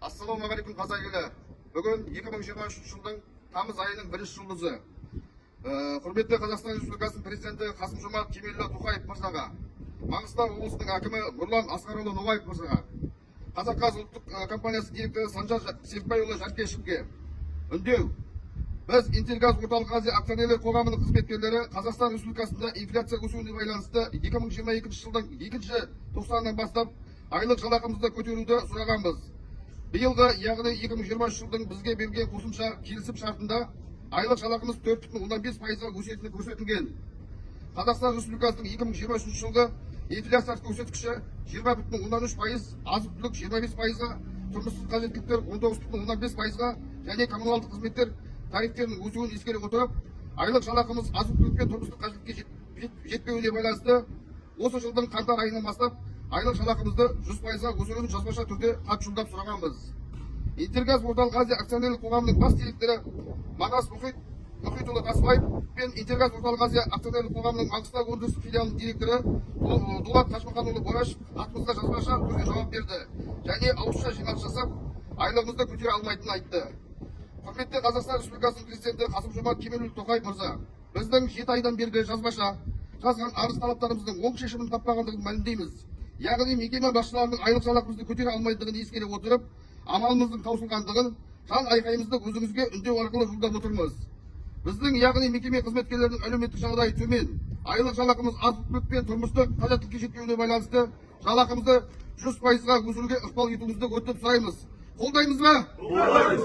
Ассалаумағалейкум қазақ елі. Бүгін 2023 жылдың тамыз айының 1 жұлдызы. Құрметті Қазақстан Республикасының президенті Қасым-Жомарт Кемелұлы Тоқаев мырзаға, Маңғыстау облысының әкімі Нұрлан Асқарұлы Ноғаев мырзаға, Қазақгаз ұлттық компаниясы директоры Санжар Серікбайұлы Жаркешевке үндеу. Біз Интергаз орталық Азия акционерлер қоғамының қызметкерлері Қазақстан Республикасында инфляция өсуіне байланысты 2022 жылдың 2-ші тоқсанынан бастап айлық жалақымызды көтеруді сұрағанбыз. Биылғы, яғни 2023 жылдың бізге берген қосымша келісім шартында айлық жалақымыз 4,5%-ға өсетіні көрсетілген. Қазақстан Республикасының 2023 жылғы инфляция көрсеткіші 20,3%, азық-түлік 25%-ға, тұрмыстық қажеттіліктер 19,5%-ға және коммуналдық қызметтер тарифтерінің өсуін ескере отырып, айлық жалақымыз азық-түлік пен тұрмыстық қажеттілікке жетпеуіне байланысты осы жылдың қаңтар айынан бастап айлық жалақымызды 100%-ға өсіруін жазбаша түрде хат жолдап сұрағанбыз. Интергаз орталық Азия акционерлік қоғамының бас директоры Манас Мұхитұлы Тасыбаев пен Интергаз орталық Азия акционерлік қоғамының Маңғыстау өндіріс филиалының директоры Дулат Ташмаханұлы Борашев хатымызға жазбаша түрде жауап берді және ауызша жинақ жасап, айлығымызды көтере алмайтынын айтты. Құрметті Қазақстан Республикасының президенті Қасым-Жомарт Кемелұлы Тоқаев мырза, біздің 7 айдан бергі жазбаша жазған арыз талаптарымыздың оң шешімін таппағандығын мәлімдейміз. Яғни мекеме басшыларының айлық жалақымызды көтере алмайтындығын ескере отырып, амалымыздың таусылғандығын жан айқайымызды өзіңізге үндеу арқылы жолдап отырмыз. Біздің, яғни мекеме қызметкерлерінің әлеуметтік жағдайы төмен, айлық жалақымыз азық-түлік пен тұрмыстық қажеттілікке жетпеуіне байланысты жалақымызды 100%-ға өсіруге ықпал етуіңізді өтініп сұраймыз. Қолдаймыз ба? Қолдаймыз.